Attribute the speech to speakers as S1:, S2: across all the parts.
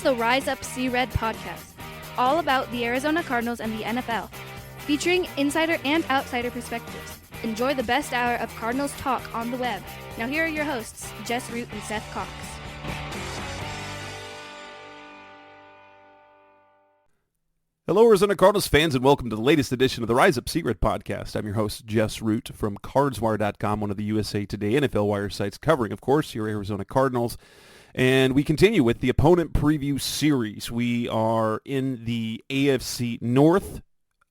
S1: the Rise Up See Red podcast, all about the Arizona Cardinals and the NFL, featuring insider and outsider perspectives. Enjoy the best hour of Cardinals talk on the web. Now here are your hosts, Jess Root and Seth Cox.
S2: Hello, Arizona Cardinals fans, and welcome to the latest edition of the Rise Up See Red podcast. I'm your host, Jess Root from CardsWire.com, one of the USA Today NFL Wire sites covering, of course, your Arizona Cardinals. And we continue with the opponent preview series. We are in the AFC North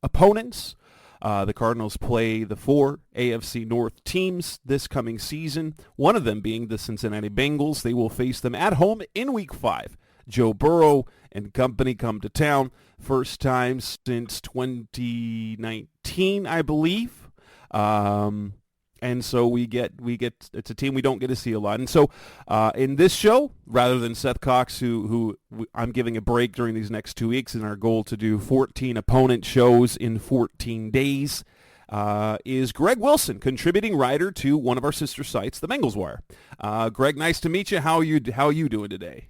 S2: opponents. The Cardinals play the 4 AFC North teams this coming season, one of them being the Cincinnati Bengals. They will face them at home in Week 5. Joe Burrow and company come to town. First time since 2019, I believe. And so we get it's a team we don't get to see a lot. And so in this show, rather than Seth Cox, who I'm giving a break during these next 2 weeks, and our goal to do 14 opponent shows in 14 days, is Greg Wilson, contributing writer to one of our sister sites, the Bengals Wire. Greg, nice to meet you. How are you doing today?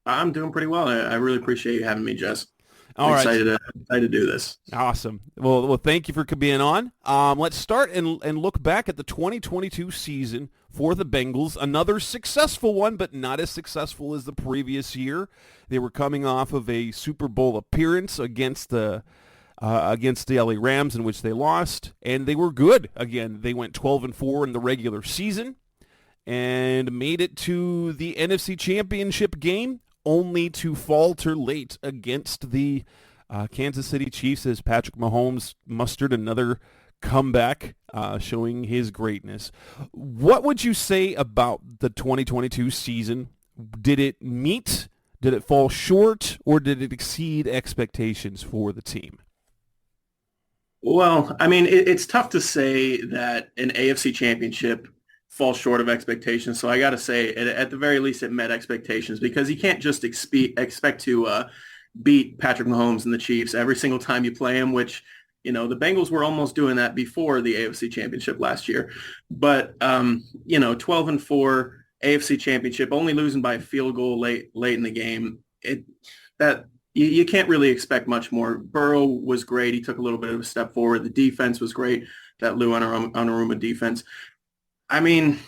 S3: I'm doing pretty well. I really appreciate you having me, Jess.
S2: I'm
S3: excited to do this.
S2: Awesome. Well, thank you for being on. Let's start and look back at the 2022 season for the Bengals. Another successful one, but not as successful as the previous year. They were coming off of a Super Bowl appearance against the LA Rams, in which they lost, and they were good. Again, they went 12-4 in the regular season and made it to the NFC Championship game, only to falter late against the Kansas City Chiefs as Patrick Mahomes mustered another comeback, showing his greatness. What would you say about the 2022 season? Did it meet, did it fall short, or did it exceed expectations for the team?
S3: Well, I mean, it's tough to say that an AFC Championship falls short of expectations. So I got to say, at the very least, it met expectations, because you can't just expect to beat Patrick Mahomes and the Chiefs every single time you play him, which, the Bengals were almost doing that before the AFC Championship last year. But, 12-4 AFC Championship, only losing by a field goal late in the game, you can't really expect much more. Burrow was great. He took a little bit of a step forward. The defense was great, that Lou Anarumo defense. I mean,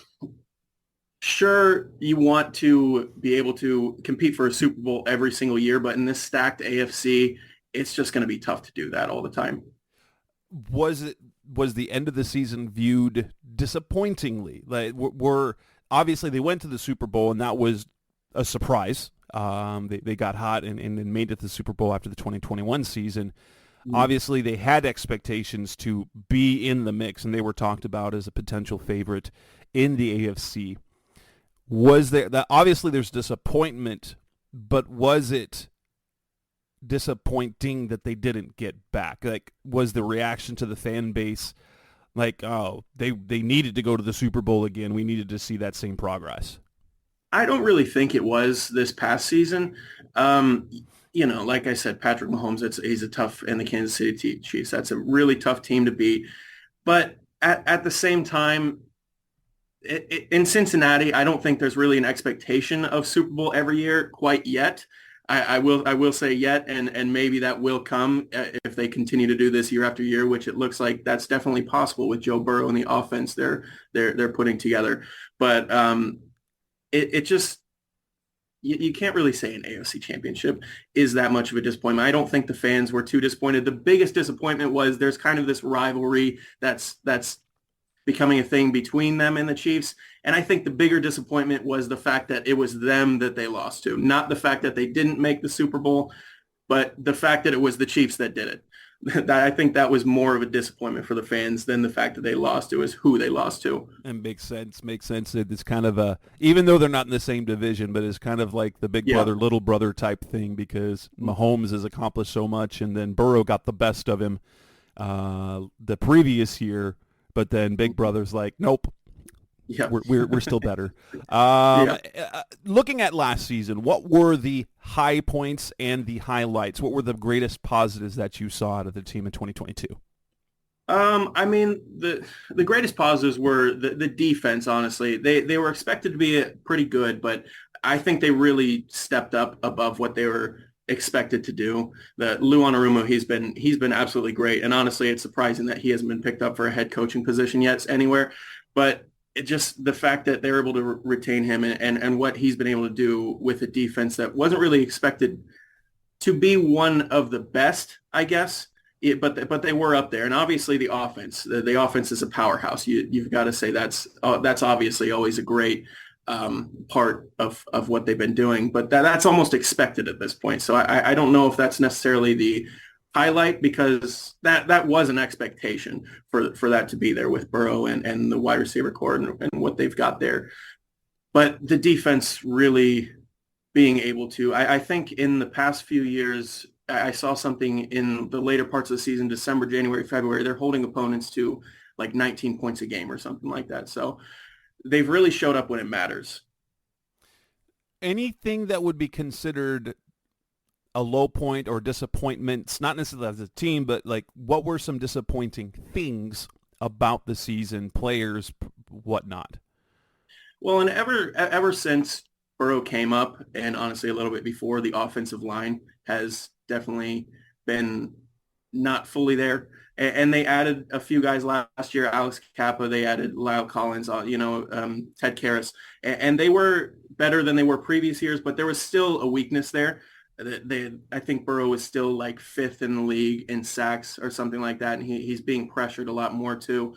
S3: sure, you want to be able to compete for a Super Bowl every single year, but in this stacked AFC, it's just going to be tough to do that all the time. Was the end of the season viewed disappointingly? Like, obviously they went to the Super Bowl, and that was a surprise. They got hot and made it to the Super Bowl after the 2021 season. Obviously, they had expectations to be in the mix, and they were talked about as a potential favorite in the AFC. Obviously, there's disappointment, but was it disappointing that they didn't get back? Like, was the reaction to the fan base like, oh, they needed to go to the Super Bowl again, we needed to see that same progress? I don't really think it was this past season. Like I said, Patrick Mahomes, he's a tough, and the Kansas City Chiefs, that's a really tough team to beat. But at the same time, in Cincinnati, I don't think there's really an expectation of Super Bowl every year quite yet. I will say yet, and maybe that will come if they continue to do this year after year, which it looks like that's definitely possible with Joe Burrow and the offense they're putting together. But it just, you can't really say an AFC Championship is that much of a disappointment. I don't think the fans were too disappointed. The biggest disappointment was there's kind of this rivalry that's becoming a thing between them and the Chiefs. And I think the bigger disappointment was the fact that it was them that they lost to, not the fact that they didn't make the Super Bowl, but the fact that it was the Chiefs that did it. I think that was more of a disappointment for the fans than the fact that they lost. It was who they lost to.
S2: And makes sense. It's kind of even though they're not in the same division, but it's kind of like the big brother, little brother type thing, because Mahomes has accomplished so much, and then Burrow got the best of him the previous year, but then big brother's like, nope.
S3: Yeah,
S2: we're still better. Looking at last season, what were the high points and the highlights? What were the greatest positives that you saw out of the team in 2022?
S3: I mean, the greatest positives were the defense. Honestly, they were expected to be pretty good, but
S4: I think they really stepped up above what they were expected to do. The Lou Anarumo, he's been absolutely great. And honestly, it's surprising that he hasn't been picked up for a head coaching position yet anywhere. But it just the fact that they're able to retain him and what he's been able to do with a defense that wasn't really expected to be one of the best, I guess. But they were up there, and obviously the offense. The offense is a powerhouse. You've got to say that's obviously always a great part of what they've been doing. But that's almost expected at this point. So I don't know if that's necessarily the highlight, because that was an expectation for that to be there with Burrow and the wide receiver core and what they've got there. But the defense really being able to, I think in the past few years, I saw something in the later parts of the season, December, January, February, they're holding opponents to like 19 points a game or something like that. So they've really showed up when it matters.
S2: Anything that would be considered a low point or disappointments, not necessarily as a team, but like what were some disappointing things about the season, players, whatnot?
S4: Well, and ever since Burrow came up, and honestly a little bit before, the offensive line has definitely been not fully there. And they added a few guys last year, Alex Kappa, they added Lyle Collins, Ted Karras, and they were better than they were previous years, but there was still a weakness there. I think Burrow is still like 5th in the league in sacks or something like that, and he's being pressured a lot more too.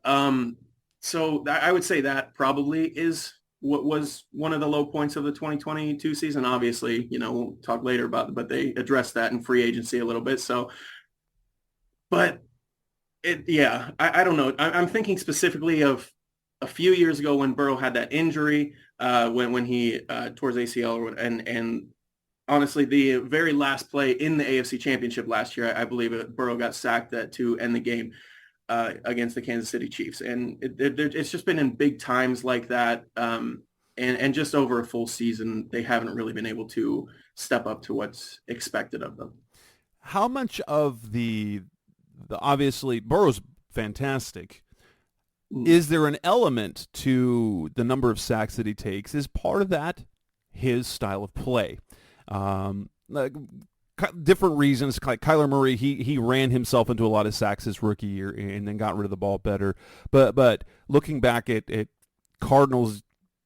S4: So I would say that probably is what was one of the low points of the 2022 season. Obviously, we'll talk later about it, but they addressed that in free agency a little bit. So, but I don't know. I'm thinking specifically of a few years ago when Burrow had that injury, when he tore his ACL, and honestly, the very last play in the AFC Championship last year, I believe Burrow got sacked to end the game against the Kansas City Chiefs. And it's just been in big times like that. And just over a full season, they haven't really been able to step up to what's expected of them.
S2: How much of the obviously Burrow's fantastic. Is there an element to the number of sacks that he takes? Is part of that his style of play? Like different reasons. Like Kyler Murray, he ran himself into a lot of sacks his rookie year and then got rid of the ball better. But looking back at Cardinals,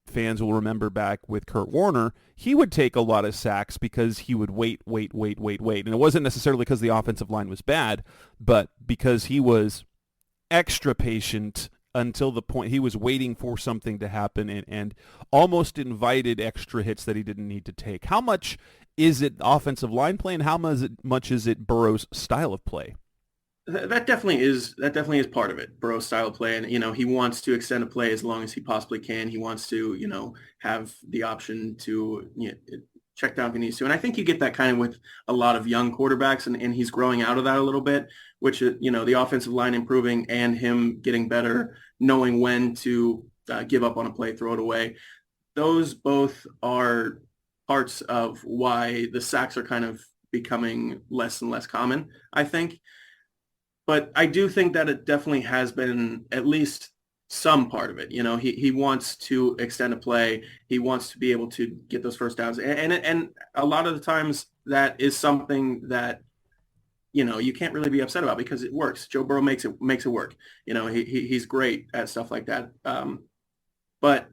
S2: fans will remember back with Kurt Warner, he would take a lot of sacks because he would wait. And it wasn't necessarily because the offensive line was bad, but because he was extra patient until the point he was waiting for something to happen and almost invited extra hits that he didn't need to take. How much is it offensive line play, and how much is it Burrow's style of play?
S4: That definitely is part of it, Burrow's style of play. And, he wants to extend a play as long as he possibly can. He wants to, have the option to check down if he needs to. And I think you get that kind of with a lot of young quarterbacks, and he's growing out of that a little bit, which, the offensive line improving and him getting better, knowing when to give up on a play, throw it away. Those both are parts of why the sacks are kind of becoming less and less common, I think. But I do think that it definitely has been at least some part of it. He wants to extend a play. He wants to be able to get those first downs. And a lot of the times that is something that, you can't really be upset about because it works. Joe Burrow makes it work. He's great at stuff like that. But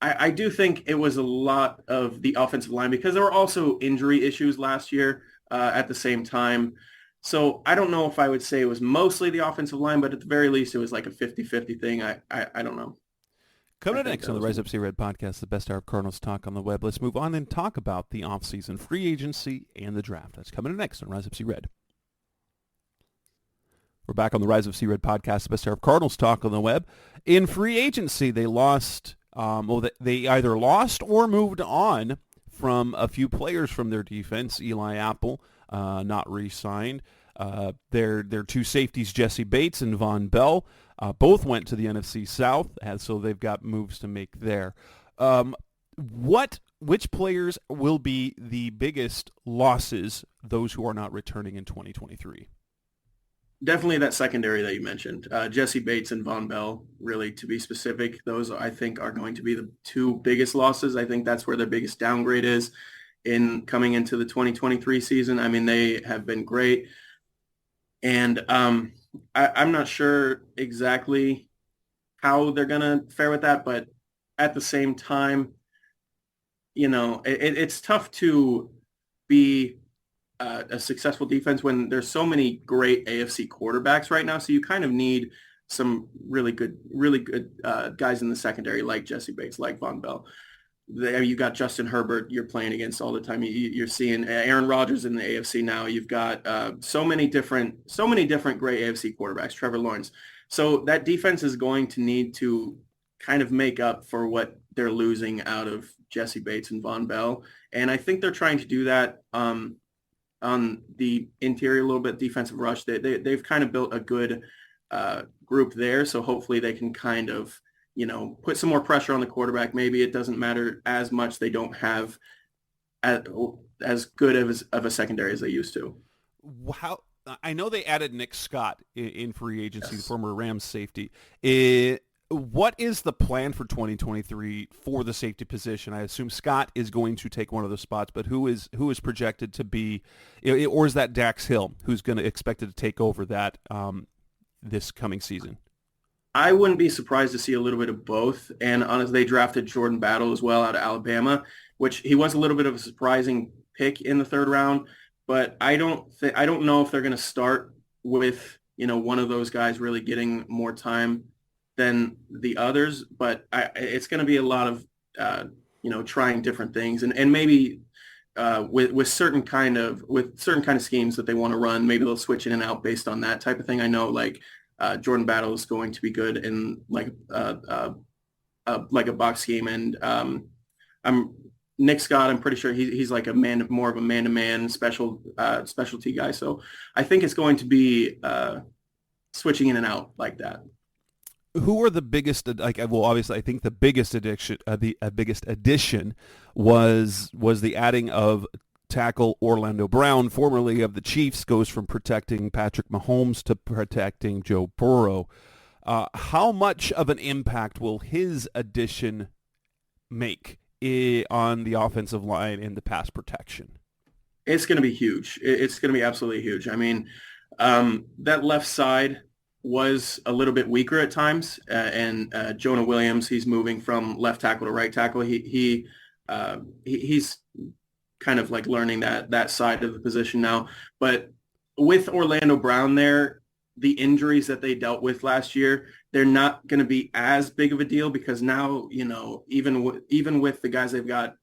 S4: I do think it was a lot of the offensive line because there were also injury issues last year at the same time. So I don't know if I would say it was mostly the offensive line, but at the very least, it was like a 50-50 thing. I don't know.
S2: Coming up next on the Rise Up See Red podcast, the best hour of Cardinals talk on the web. Let's move on and talk about the offseason, free agency, and the draft. That's coming up next on Rise Up See Red. We're back on the Rise Up See Red podcast, the best hour of Cardinals talk on the web. In free agency, they lost, they either lost or moved on from a few players from their defense. Eli Apple, not re-signed. Their two safeties, Jesse Bates and Von Bell, both went to the NFC South, so they've got moves to make there. Which players will be the biggest losses, those who are not returning in 2023?
S4: Definitely that secondary that you mentioned, Jesse Bates and Von Bell, really to be specific, those I think are going to be the two biggest losses. I think that's where their biggest downgrade is in coming into the 2023 season. I mean, they have been great. And I'm not sure exactly how they're going to fare with that, but at the same time, it's tough to be a successful defense when there's so many great AFC quarterbacks right now. So you kind of need some really good guys in the secondary, like Jesse Bates, like Von Bell. There you got Justin Herbert you're playing against all the time. You're seeing Aaron Rodgers in the AFC now. You've got so many different great AFC quarterbacks, Trevor Lawrence. So that defense is going to need to kind of make up for what they're losing out of Jesse Bates and Von Bell. And I think they're trying to do that on the interior a little bit, defensive rush. They've kind of built a good group there. So hopefully they can kind of, put some more pressure on the quarterback. Maybe it doesn't matter as much. They don't have as good of a secondary as they used to.
S2: How I know they added Nick Scott in free agency,
S4: Yes.
S2: the former Rams safety. What is the plan for 2023 for the safety position? I assume Scott is going to take one of those spots, but who is projected to be, or is that Dax Hill who's going to expected to take over that this coming season?
S4: I wouldn't be surprised to see a little bit of both. And honestly, they drafted Jordan Battle as well out of Alabama, which he was a little bit of a surprising pick in the third round. But I don't know if they're going to start with, one of those guys really getting more time than the others. But it's going to be a lot of, trying different things and maybe with certain kind of schemes that they want to run, maybe they'll switch in and out based on that type of thing. I know Jordan Battle is going to be good in like a box scheme, and I'm Nick Scott. I'm pretty sure he's like more of a man-to-man specialty guy. So I think it's going to be switching in and out like that.
S2: Who are the biggest? Obviously, I think the biggest biggest addition was the adding of tackle Orlando Brown, formerly of the Chiefs, goes from protecting Patrick Mahomes to protecting Joe Burrow. How much of an impact will his addition make on the offensive line in the pass protection?
S4: It's going to be huge. It's going to be absolutely huge. I mean, that left side was a little bit weaker at times, and Jonah Williams, he's moving from left tackle to right tackle. He's kind of like learning that side of the position now. But with Orlando Brown there, the injuries that they dealt with last year, they're not going to be as big of a deal because now, even with the guys they've got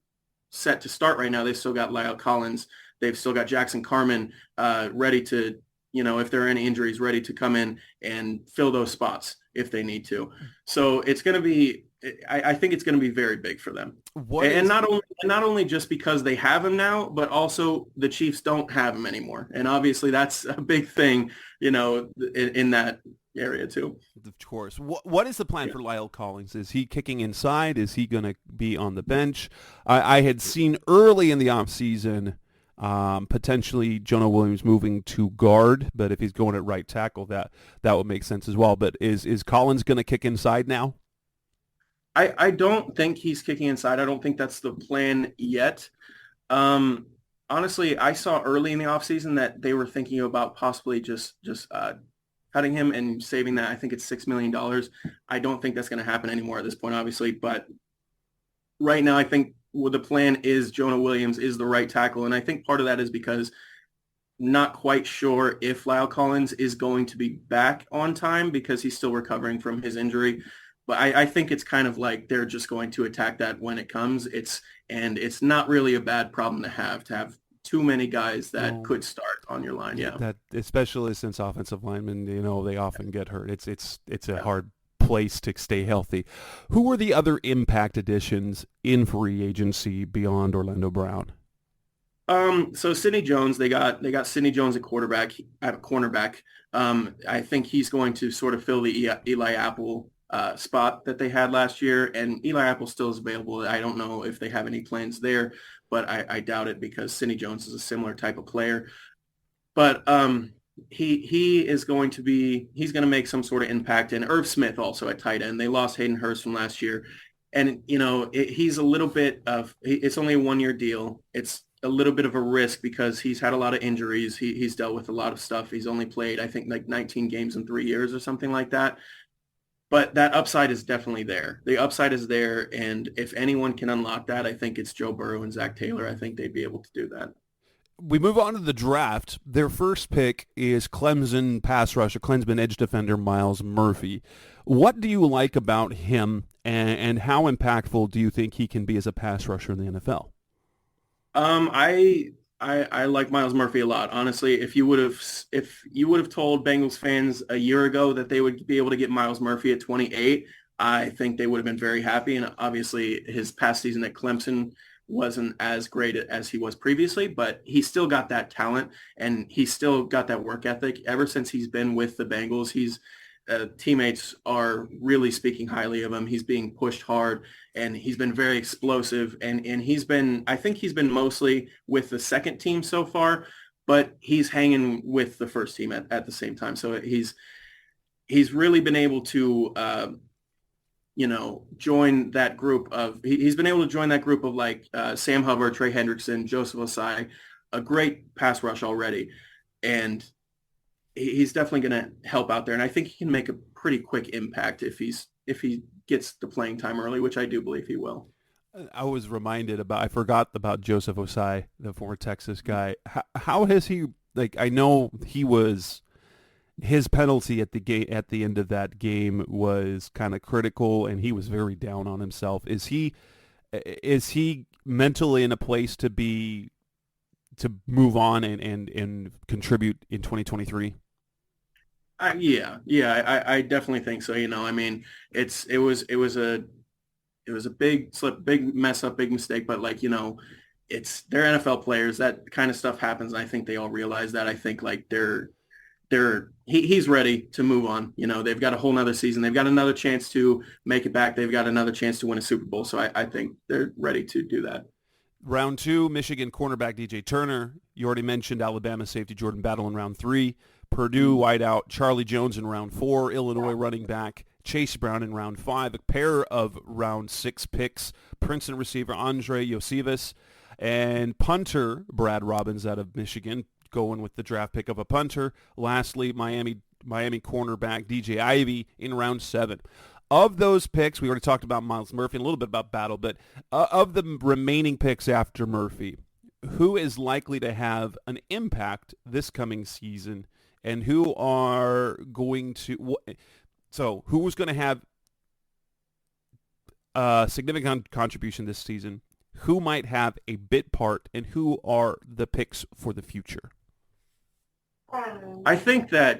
S4: set to start right now, they've still got Lyle Collins. They've still got Jackson Carman ready to, if there are any injuries, ready to come in and fill those spots if they need to. So it's going to be, I think it's going to be very big for them. Not only just because they have him now, but also the Chiefs don't have him anymore. And obviously that's a big thing, in that area too.
S2: Of course. What is the plan for Lyle Collins? Is he kicking inside? Is he going to be on the bench? I had seen early in the offseason potentially Jonah Williams moving to guard, but if he's going at right tackle, that would make sense as well. But is Collins going to kick inside now?
S4: I don't think he's kicking inside. I don't think that's the plan yet. Honestly, I saw early in the offseason that they were thinking about possibly just cutting him and saving that. I think it's $6 million. I don't think that's going to happen anymore at this point, obviously. But right now, I think the plan is Jonah Williams is the right tackle. And I think part of that is because not quite sure if Lyle Collins is going to be back on time because he's still recovering from his injury. But I think it's kind of like they're just going to attack that when it comes. It's not really a bad problem to have too many guys that could start on your line. Yeah,
S2: that especially since offensive linemen, they often get hurt. It's a hard place to stay healthy. Who were the other impact additions in free agency beyond Orlando Brown?
S4: So Sidney Jones, they got Sidney Jones at cornerback. I think he's going to sort of fill the Eli Apple spot that they had last year, and Eli Apple still is available. I don't know if they have any plans there, but I doubt it because Sidney Jones is a similar type of player. But he is going to he's going to make some sort of impact. And Irv Smith also at tight end. They lost Hayden Hurst from last year. And, he's a little bit it's only a 1-year deal. It's a little bit of a risk because he's had a lot of injuries. He's dealt with a lot of stuff. He's only played, I think, like 19 games in 3 years or something like that. But that upside is definitely there. The upside is there. And if anyone can unlock that, I think it's Joe Burrow and Zach Taylor. I think they'd be able to do that.
S2: We move on to the draft. Their first pick is Clemson pass rusher, Clemson edge defender Myles Murphy. What do you like about him, and how impactful do you think he can be as a pass rusher in the NFL?
S4: I like Myles Murphy a lot. Honestly, if you would have told Bengals fans a year ago that they would be able to get Myles Murphy at 28, I think they would have been very happy. And obviously, his past season at Clemson wasn't as great as he was previously, but he still got that talent and he still got that work ethic. Ever since he's been with the Bengals, teammates are really speaking highly of him. He's being pushed hard and he's been very explosive. And I think he's been mostly with the second team so far, but he's hanging with the first team at the same time. So he's really been able to, join that group of, he's been able to join that group of like Sam Hubbard, Trey Hendrickson, Joseph Osai, a great pass rush already. And he's definitely going to help out there. And I think he can make a pretty quick impact if he gets the playing time early, which I do believe he will.
S2: I was reminded I forgot about Joseph Osai, the former Texas guy. How has he, I know his penalty at the end of that game was kind of critical and he was very down on himself. Is he mentally in a place to move on and contribute in 2023?
S4: Yeah, I definitely think so. I mean, it was a big slip, big mess up, big mistake, but they're NFL players. That kind of stuff happens. And I think they all realize that. I think he's ready to move on. They've got a whole nother season. They've got another chance to make it back. They've got another chance to win a Super Bowl. So I think they're ready to do that.
S2: Round 2, Michigan cornerback DJ Turner. You already mentioned Alabama safety Jordan Battle in round 3. Purdue wideout Charlie Jones in round 4. Illinois running back Chase Brown in round 5. A pair of round 6 picks. Princeton receiver Andre Yosivas and punter Brad Robbins out of Michigan, going with the draft pick of a punter. Lastly, Miami cornerback DJ Ivey in round 7. Of those picks, we already talked about Myles Murphy and a little bit about Battle, but of the remaining picks after Murphy, who is likely to have an impact this coming season, and who are going to who's going to have a significant contribution this season, who might have a bit part, and who are the picks for the future?
S4: I think that,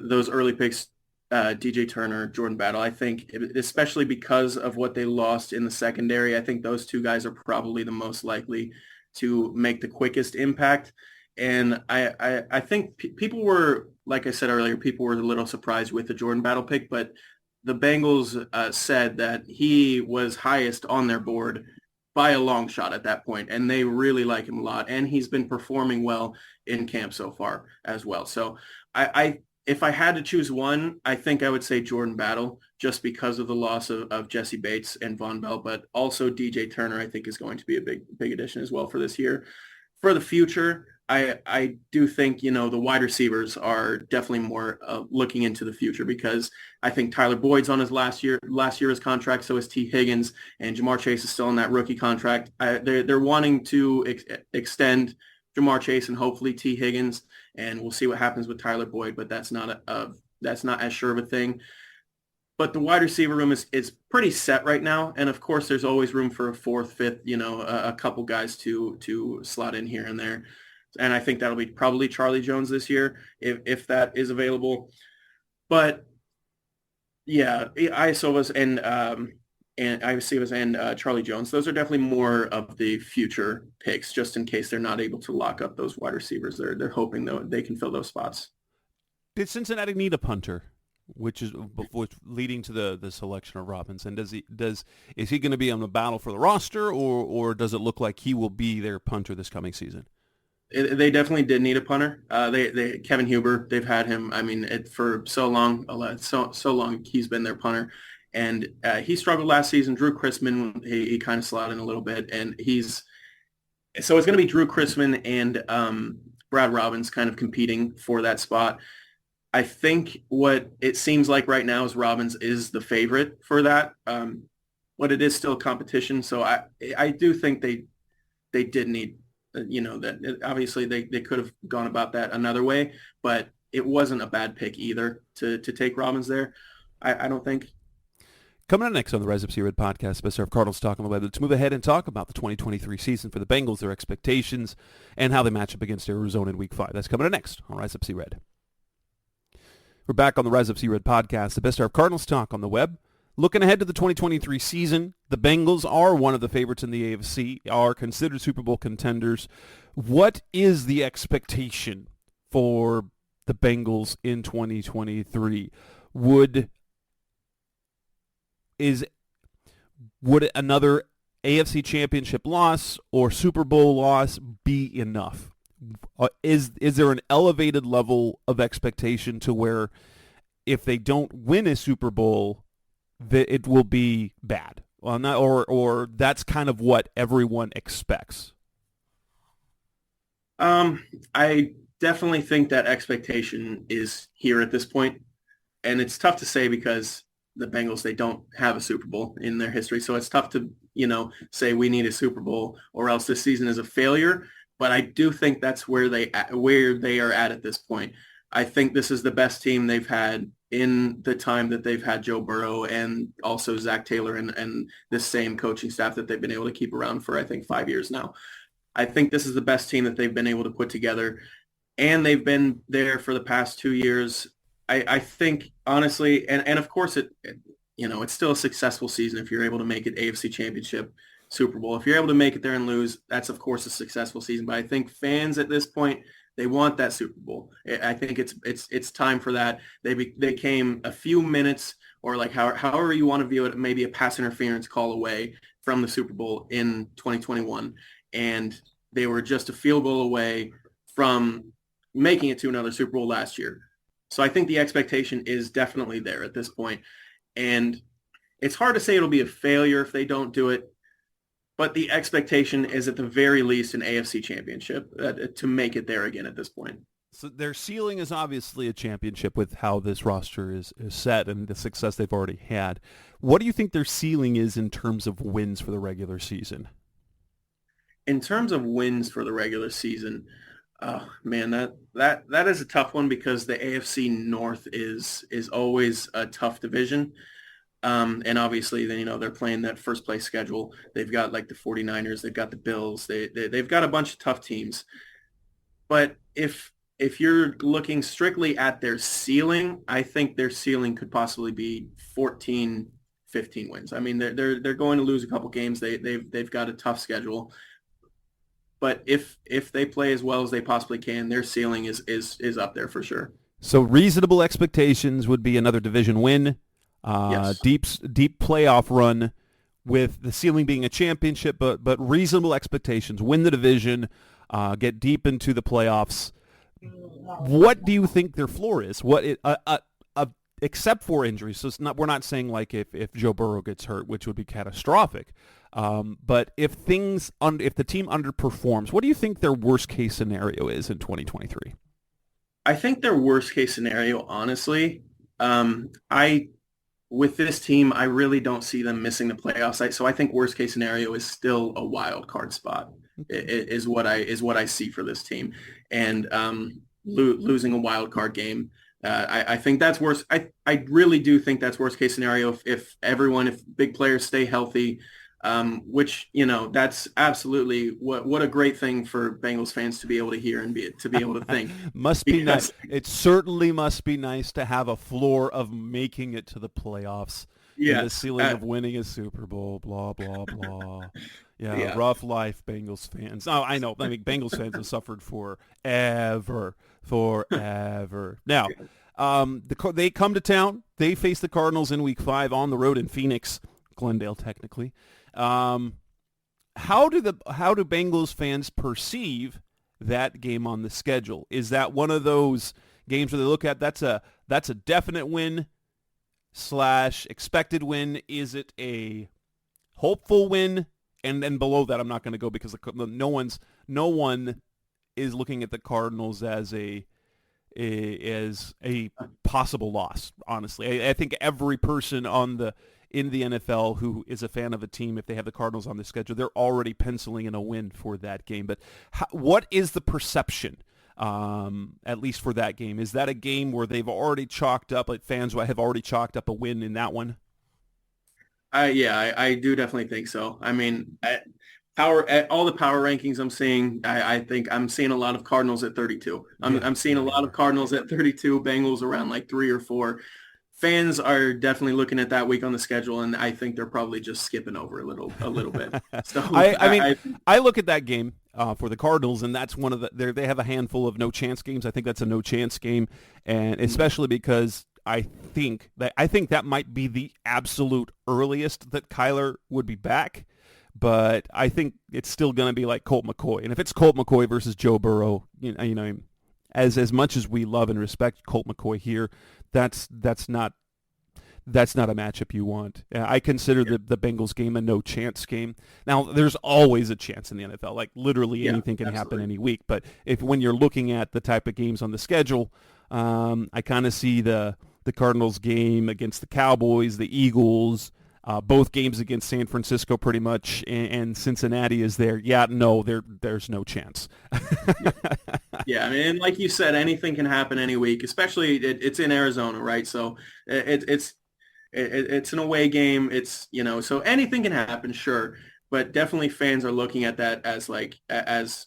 S4: those early picks, DJ Turner, Jordan Battle, I think, especially because of what they lost in the secondary, I think those two guys are probably the most likely to make the quickest impact. And I think people were, like I said earlier, people were a little surprised with the Jordan Battle pick, but the Bengals said that he was highest on their board by a long shot at that point, and they really like him a lot, and he's been performing well in camp so far as well. So if I had to choose one, I think I would say Jordan Battle, just because of the loss of Jesse Bates and Von Bell, but also DJ Turner I think is going to be a big addition as well for this year. For the future, I do think, the wide receivers are definitely more looking into the future, because I think Tyler Boyd's on his last year of his contract. So is T. Higgins, and Jamar Chase is still on that rookie contract. They're wanting to extend Jamar Chase and hopefully T. Higgins, and we'll see what happens with Tyler Boyd, but that's not as sure of a thing. But the wide receiver room is pretty set right now. And of course, there's always room for a fourth, fifth, a couple guys to slot in here and there. And I think that'll be probably Charlie Jones this year, if that is available. But yeah, Iosivas and Charlie Jones, those are definitely more of the future picks, just in case they're not able to lock up those wide receivers. They're hoping though they can fill those spots.
S2: Did Cincinnati need a punter, which leading to the selection of Robinson? Is he going to be on the battle for the roster, or does it look like he will be their punter this coming season?
S4: They definitely did need a punter. They Kevin Huber, they've had him. I mean, for so long, so long he's been their punter, and he struggled last season. Drew Chrisman, he kind of slotted in a little bit, and it's going to be Drew Chrisman and Brad Robbins kind of competing for that spot. I think what it seems like right now is Robbins is the favorite for that, but it is still a competition. So I do think they did need. That obviously they could have gone about that another way, but it wasn't a bad pick either to take Robbins there. I don't think.
S2: Coming up next on the Rise Up See Red podcast, best of Cardinals Talk on the Web. Let's move ahead and talk about the 2023 season for the Bengals, their expectations, and how they match up against Arizona in Week 5. That's coming up next on Rise Up See Red. We're back on the Rise Up See Red podcast, the best of Cardinals Talk on the Web. Looking ahead to the 2023 season, the Bengals are one of the favorites in the AFC, are considered Super Bowl contenders. What is the expectation for the Bengals in 2023? Would another AFC Championship loss or Super Bowl loss be enough? Is there an elevated level of expectation to where if they don't win a Super Bowl, that it will be bad, or that's kind of what everyone expects?
S4: I definitely think that expectation is here at this point, and it's tough to say because the Bengals, they don't have a Super Bowl in their history, so it's tough to say we need a Super Bowl or else this season is a failure. But I do think that's where they are at this point. I think this is the best team they've had in the time that they've had Joe Burrow and also Zach Taylor and the same coaching staff that they've been able to keep around for, I think, 5 years now. I think this is the best team that they've been able to put together, and they've been there for the past 2 years. I think, honestly, and of course, it's still a successful season if you're able to make it AFC Championship, Super Bowl. If you're able to make it there and lose, that's, of course, a successful season. But I think fans at this point, they want that Super Bowl. I think it's time for that. They came a few minutes or like however you want to view it, maybe a pass interference call away from the Super Bowl in 2021. And they were just a field goal away from making it to another Super Bowl last year. So I think the expectation is definitely there at this point. And it's hard to say it'll be a failure if they don't do it. But the expectation is at the very least an AFC championship to make it there again at this point.
S2: So their ceiling is obviously a championship with how this roster is set and the success they've already had. What do you think their ceiling is in terms of wins for the regular season?
S4: In terms of wins for the regular season, oh man, that is a tough one because the AFC North is always a tough division. And obviously, then they're playing that first place schedule. They've got like the 49ers, they've got the Bills, they've got a bunch of tough teams. But if you're looking strictly at their ceiling, I think their ceiling could possibly be 14, 15 wins. I mean, they're going to lose a couple games. They've got a tough schedule. But if they play as well as they possibly can, their ceiling is up there for sure.
S2: So reasonable expectations would be another division win.
S4: Yes.
S2: Deep playoff run with the ceiling being a championship, but reasonable expectations. Win the division, get deep into the playoffs. What do you think their floor is? Except for injuries. So we're not saying like if Joe Burrow gets hurt, which would be catastrophic. But if the team underperforms, what do you think their worst case scenario is in 2023?
S4: I think their worst case scenario, honestly, with this team, I really don't see them missing the playoffs. So I think worst case scenario is still a wild card spot is what I see for this team. And losing a wild card game, I think that's worse. I really do think that's worst case scenario if big players stay healthy, which, that's absolutely what a great thing for Bengals fans to be able to hear and to be able to think.
S2: Must be nice. It certainly must be nice to have a floor of making it to the playoffs.
S4: Yeah.
S2: And the ceiling of winning a Super Bowl, blah, blah, blah. Yeah, rough life, Bengals fans. Oh, I know. I mean, Bengals fans have suffered forever. Now, they come to town. They face the Cardinals in Week 5 on the road in Phoenix, Glendale, technically. How do Bengals fans perceive that game on the schedule? Is that one of those games where they look at that's a definite win / expected win? Is it a hopeful win? And then below that, I'm not going to go because no one is looking at the Cardinals as a possible loss. Honestly, I think every person in the NFL who is a fan of a team, if they have the Cardinals on the schedule, they're already penciling in a win for that game. But what is the perception, at least for that game? Is that a game where they've already chalked up, like fans have already chalked up a win in that one?
S4: I do definitely think so. I mean, at all the power rankings I'm seeing, I think I'm seeing a lot of Cardinals at 32. I'm seeing a lot of Cardinals at 32, Bengals around like 3 or 4. Fans are definitely looking at that week on the schedule, and I think they're probably just skipping over a little bit. So
S2: I look at that game for the Cardinals, and that's one of they have a handful of no chance games. I think that's a no chance game, and especially because I think that might be the absolute earliest that Kyler would be back. But I think it's still going to be like Colt McCoy, and if it's Colt McCoy versus Joe Burrow, you know, as much as we love and respect Colt McCoy here, that's not a matchup you want. I consider the Bengals game a no chance game. Now, there's always a chance in the NFL. Like literally anything can happen any week. But when you're looking at the type of games on the schedule, I kind of see the Cardinals game against the Cowboys, the Eagles. Both games against San Francisco pretty much, and Cincinnati is there. Yeah, no, there's no chance.
S4: Yeah, I mean, like you said, anything can happen any week, especially it's in Arizona, right? So it's an away game. It's, so anything can happen, sure. But definitely fans are looking at that as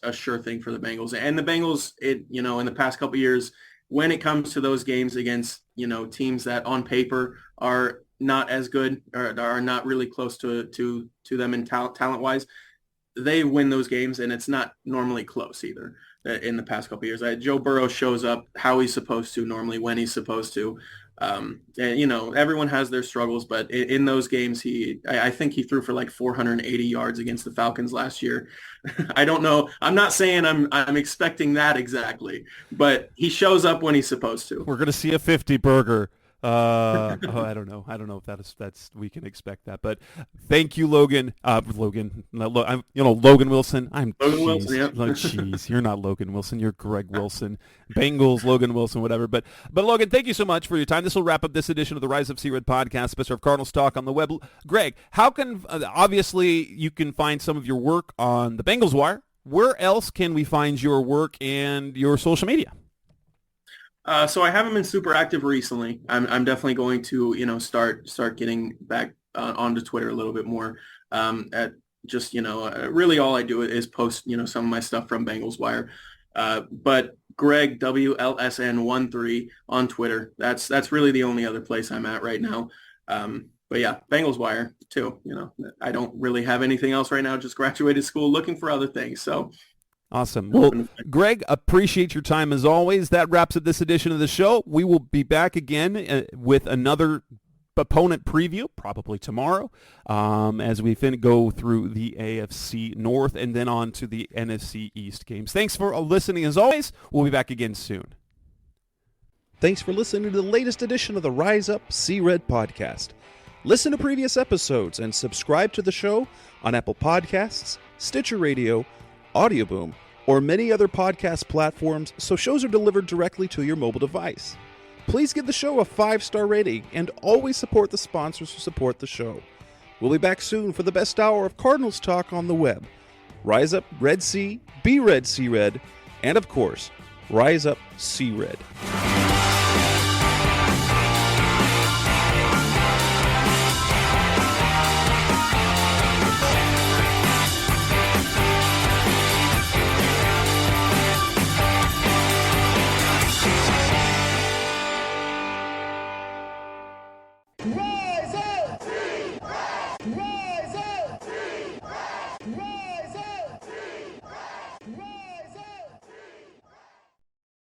S4: a sure thing for the Bengals. And the Bengals, in the past couple of years, when it comes to those games against, teams that on paper are not as good or are not really close to them in talent-wise, they win those games, and it's not normally close either in the past couple of years. Joe Burrow shows up how he's supposed to normally, when he's supposed to. And, everyone has their struggles, but in those games, I think he threw for like 480 yards against the Falcons last year. I don't know. I'm not saying I'm expecting that exactly, but he shows up when he's supposed to.
S2: We're going to see a 50 burger. I don't know if that's we can expect that, but thank you, Logan. Logan Wilson. I'm
S4: Logan Wilson. Yeah.
S2: Jeez, you're not Logan Wilson. You're Greg Wilson. Bengals, Logan Wilson, whatever. But Logan, thank you so much for your time. This will wrap up this edition of the Rise Up C-Red podcast, special of Cardinals Talk on the web. Greg, how can obviously you can find some of your work on the Bengals Wire? Where else can we find your work and your social media?
S4: So I haven't been super active recently. I'm definitely going to, start getting back onto Twitter a little bit more. Really all I do is post, some of my stuff from Bengals Wire. But Greg WLSN13 on Twitter. That's really the only other place I'm at right now. But yeah, Bengals Wire too. I don't really have anything else right now. Just graduated school, looking for other things. So.
S2: Awesome. Well, Greg, appreciate your time as always. That wraps up this edition of the show. We will be back again with another opponent preview, probably tomorrow, as we go through the AFC North and then on to the NFC East games. Thanks for listening as always. We'll be back again soon.
S5: Thanks for listening to the latest edition of the Rise Up C-Red podcast. Listen to previous episodes and subscribe to the show on Apple Podcasts, Stitcher Radio, Audioboom, or many other podcast platforms so shows are delivered directly to your mobile device. Please give the show a 5-star rating and always support the sponsors who support the show. We'll be back soon for the best hour of Cardinals talk on the web. Rise up, Red Sea, be Red, Sea Red, and of course, Rise up, Sea Red.